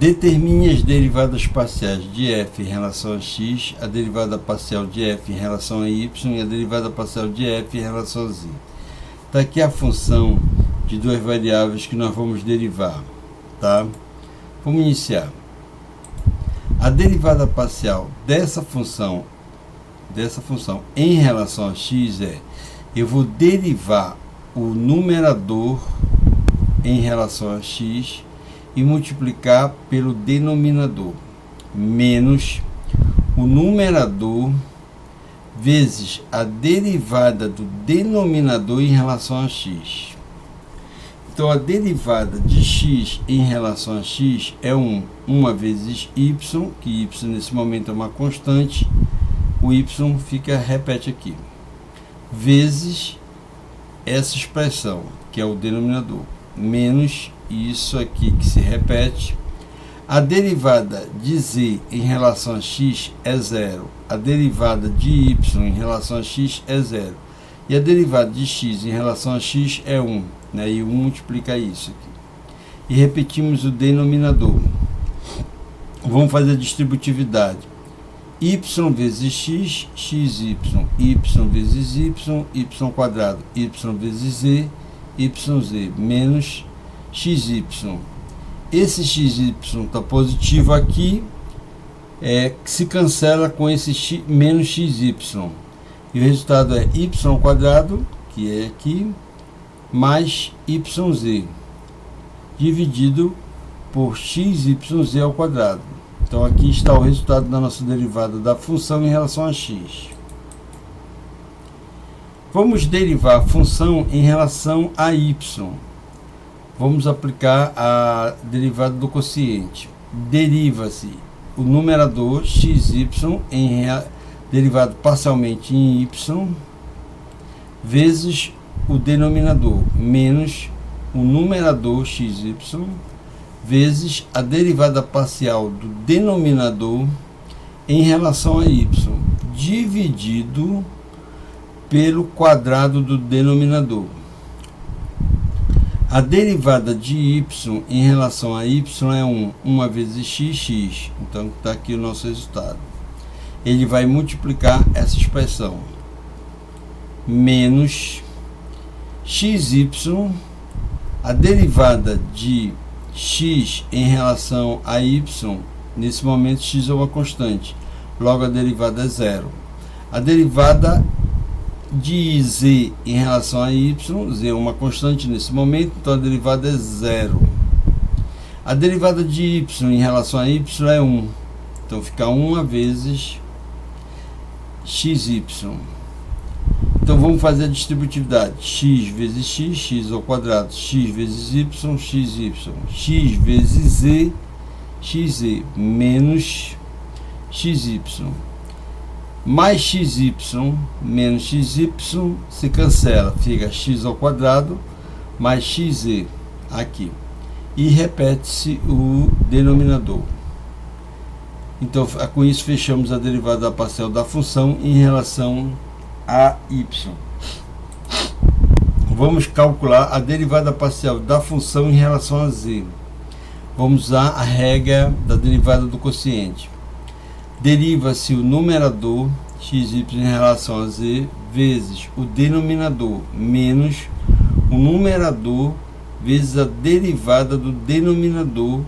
Determine as derivadas parciais de f em relação a x, a derivada parcial de f em relação a y e a derivada parcial de f em relação a z. Está aqui a função de duas variáveis que nós vamos derivar, tá? Vamos iniciar. A derivada parcial dessa função em relação a x eu vou derivar o numerador em relação a x e multiplicar pelo denominador, menos o numerador vezes a derivada do denominador em relação a x. Então, a derivada de x em relação a x é 1 vezes y, que y nesse momento é uma constante, o y repete aqui, vezes essa expressão, que é o denominador, menos isso aqui que se repete. A derivada de z em relação a x é 0, a derivada de y em relação a x é 0, e a derivada de x em relação a x é 1, né? E 1 multiplica isso aqui. E repetimos o denominador. Vamos fazer a distributividade. Y vezes x, xy, y vezes y, y quadrado, y vezes z, yz, menos xy. Esse xy está positivo aqui, que se cancela com esse x, menos xy. E o resultado é y quadrado, que é aqui, mais yz, dividido por xyz ao quadrado. Então aqui está o resultado da nossa derivada da função em relação a x. Vamos derivar a função em relação a y. Vamos aplicar a derivada do quociente. Deriva-se o numerador xy derivado parcialmente em y, vezes o denominador, menos o numerador xy, vezes a derivada parcial do denominador em relação a y, dividido pelo quadrado do denominador. A derivada de y em relação a y é 1 vezes x. Então está aqui o nosso resultado. Ele vai multiplicar essa expressão, menos xy, a derivada de x em relação a y, nesse momento x é uma constante, logo a derivada é 0. A derivada de z em relação a y, z é uma constante nesse momento, então a derivada é 0. A derivada de y em relação a y é 1, então fica 1 vezes xy. Então vamos fazer a distributividade, x vezes x, x ao quadrado, x vezes y, xy, x vezes z, xz, menos xy. Mais xy menos xy se cancela, fica x ao quadrado mais xz aqui, e repete-se o denominador. Então com isso fechamos a derivada parcial da função em relação a y. Vamos calcular a derivada parcial da função em relação a z. Vamos usar a regra da derivada do quociente. Deriva-se o numerador xy em relação a z vezes o denominador menos o numerador vezes a derivada do denominador,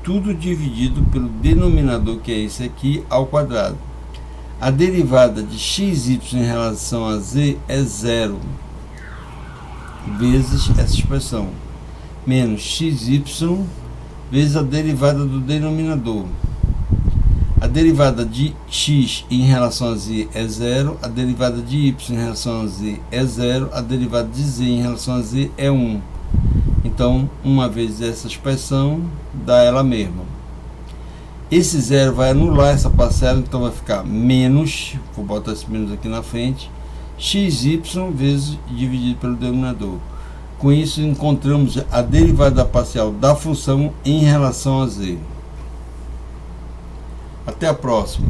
tudo dividido pelo denominador, que é esse aqui, ao quadrado. A derivada de xy em relação a z é 0, vezes essa expressão, menos xy vezes a derivada do denominador. A derivada de x em relação a z é 0, a derivada de y em relação a z é 0, a derivada de z em relação a z é 1. Então, 1 vezes essa expressão dá ela mesma. Esse 0 vai anular essa parcela, então vai ficar menos, vou botar esse menos aqui na frente, xy vezes dividido pelo denominador. Com isso, encontramos a derivada parcial da função em relação a z. Até a próxima.